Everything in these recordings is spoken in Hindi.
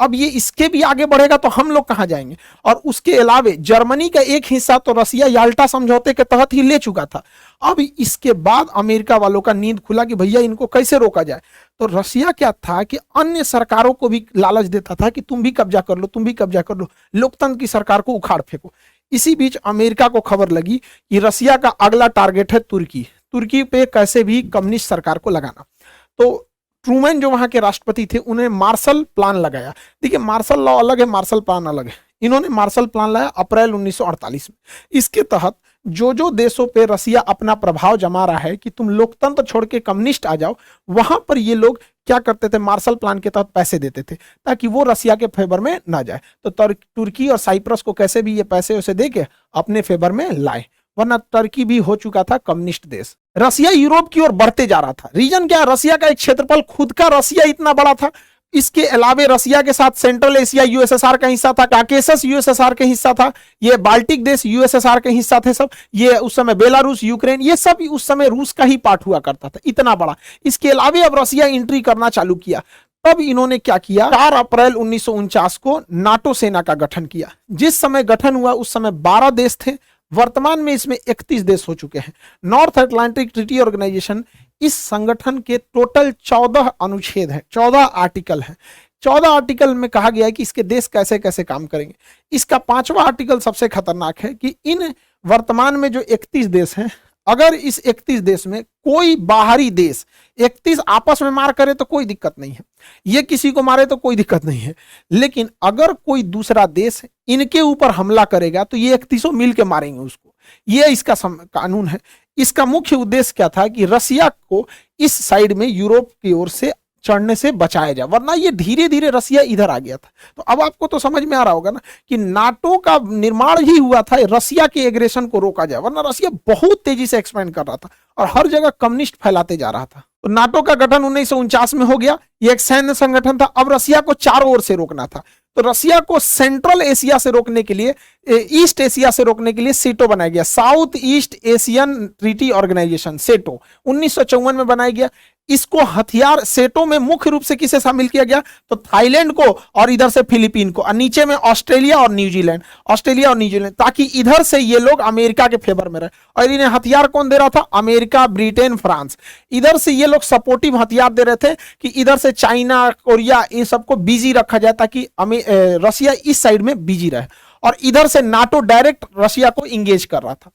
अब ये इसके भी आगे बढ़ेगा तो हम लोग कहां जाएंगे। और उसके अलावे जर्मनी का एक हिस्सा तो रसिया याल्टा समझौते के तहत ही ले चुका था। अब इसके बाद अमेरिका वालों का नींद खुला कि भैया इनको कैसे रोका जाए। तो रसिया क्या था कि अन्य सरकारों को भी लालच देता था कि तुम भी कब्जा कर लो, तुम भी कब्जा कर लो, लोकतंत्र की सरकार को उखाड़ फेंको। इसी बीच अमेरिका को खबर लगी कि रसिया का अगला टारगेट है तुर्की, तुर्की पे कैसे भी कम्युनिस्ट सरकार को लगाना। तो ट्रूमैन जो वहां के राष्ट्रपति थे उन्हें मार्शल प्लान लगाया। देखिए मार्शल लॉ अलग है, मार्शल प्लान अलग है। इन्होंने मार्शल प्लान लाया अप्रैल 1948 में। इसके तहत जो देशों पे रसिया अपना प्रभाव जमा रहा है कि तुम लोकतंत्र छोड़ के कम्युनिस्ट आ जाओ, वहां पर ये लोग क्या करते थे, मार्शल प्लान के तहत पैसे देते थे ताकि वो रसिया के फेवर में ना जाए। तो तुर्की और साइप्रस को कैसे भी ये पैसे उसे दे के अपने फेवर में लाए, वरना तुर्की भी हो चुका था कम्युनिस्ट देश। रसिया यूरोप की ओर बढ़ते जा रहा था। रीजन क्या, रसिया का एक क्षेत्रफल खुद का रसिया इतना बड़ा था, इसके अलावे रसिया के साथ सेंट्रल एशिया यूएसएसआर का हिस्सा था, काकेसस यूएसएसआर का हिस्सा था, ये बाल्टिक देश यूएसएसआर के हिस्सा थे सब, ये उस समय बेलारूस, यूक्रेन, ये सब उस समय रूस का ही पार्ट हुआ करता था, इतना बड़ा। इसके अलावे अब रसिया एंट्री करना चालू किया। तब इन्होंने क्या किया, 4 अप्रैल 1949 को नाटो सेना का गठन किया। जिस समय गठन हुआ उस समय 12 देश थे, वर्तमान में इसमें 31 देश हो चुके हैं। नॉर्थ अटलांटिक ट्रीटी ऑर्गेनाइजेशन, इस संगठन के टोटल 14 अनुच्छेद हैं, 14 आर्टिकल हैं। 14 आर्टिकल में कहा गया है कि इसके देश कैसे कैसे काम करेंगे। इसका 5वां आर्टिकल सबसे खतरनाक है कि इन वर्तमान में जो 31 देश हैं, अगर इस 31 देश में कोई बाहरी देश 31 आपस में मार करे तो कोई दिक्कत नहीं है, ये किसी को मारे तो कोई दिक्कत नहीं है, लेकिन अगर कोई दूसरा देश इनके ऊपर हमला करेगा तो ये 31 मिल के मारेंगे उसको। ये इसका कानून है। इसका मुख्य उद्देश्य क्या था कि रसिया को इस साइड में यूरोप की ओर से चढ़ने से बचाया जाए, वरना ये धीरे धीरे रसिया इधर आ गया था। तो अब आपको तो समझ में आ रहा होगा ना कि नाटो का निर्माण ही हुआ था रसिया के एग्रेशन को रोका जाए, वरना रसिया बहुत तेजी से एक्सपेंड कर रहा था और हर जगह कम्युनिस्ट फैलाते जा रहा था। तो नाटो का गठन 1949 में हो गया। ये एक सैन्य संगठन था। अब रसिया को चारों ओर से रोकना था। तो रसिया को सेंट्रल एशिया से रोकने के लिए, ईस्ट एशिया से रोकने के लिए सेटो बनाया गया, South East Asian treaty organisation, SEATO 1954 में बनाया गया। इसको हथियार, सेटो में मुख्य रूप से किसे शामिल किया गया, तो थाईलैंड को और इधर से फिलीपीन को, और नीचे में ऑस्ट्रेलिया और न्यूजीलैंड, ताकि इधर से ये लोग अमेरिका के फेवर में रहे। और इन्हें हथियार कौन दे रहा था, अमेरिका, ब्रिटेन, फ्रांस। इधर से ये लोग सपोर्टिव हथियार दे रहे थे कि इधर से चाइना, कोरिया, इन सबको बिजी रखा जाए ताकि रसिया इस साइड में बिजी रहे। और इधर से नाटो डायरेक्ट रसिया को इंगेज कर रहा था।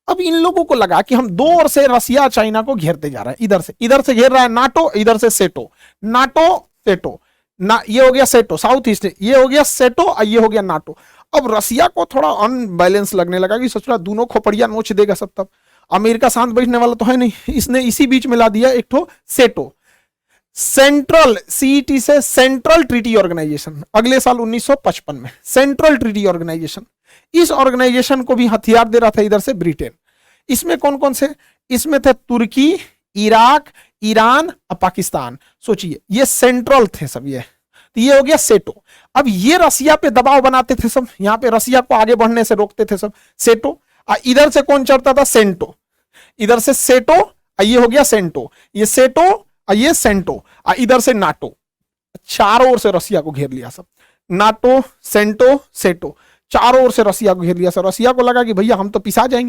अब इन लोगों को लगा कि हम 2 ओर से रसिया चाइना को घेरते जा रहे हैं, इधर से घेर रहा है नाटो, इधर से सेटो, नाटो सेटो ना, ये हो गया सेटो साउथ ईस्ट, ये हो गया सेटो और ये हो गया नाटो। अब रसिया को थोड़ा अनबैलेंस लगने लगा कि सोच रहा दोनों खोपड़िया नोच देगा सब। तब अमेरिका शांत बैठने वाला तो है नहीं, इसने इसी बीच में ला दिया एक ठो सेटो, सेंट्रल, सीईटी से सेंट्रल ट्रीटी ऑर्गेनाइजेशन, अगले साल 1955 में सेंट्रल ट्रीटी ऑर्गेनाइजेशन। इस ऑर्गेनाइजेशन को भी हथियार दे रहा था इधर से ब्रिटेन। इसमें कौन कौन से, इसमें थे तुर्की, इराक, ईरान और पाकिस्तान। सोचिए ये सेंट्रल थे सब। ये हो गया सेटो। अब ये रसिया पे दबाव बनाते थे सब, यहां पे रसिया को आगे बढ़ने से रोकते थे सब, सेटो। इधर से कौन चढ़ता था, सेंटो, इधर से सेटो, ये हो गया सेंटो, ये सेटो, ये सेंटो, इधर से नाटो। चारों ओर से रसिया को घेर लिया सब, नाटो, सेंटो, सेटो, चारों ओर से रसिया को घेर लिया सब। रसिया को लगा कि भैया हम तो पिसा जाएंगे।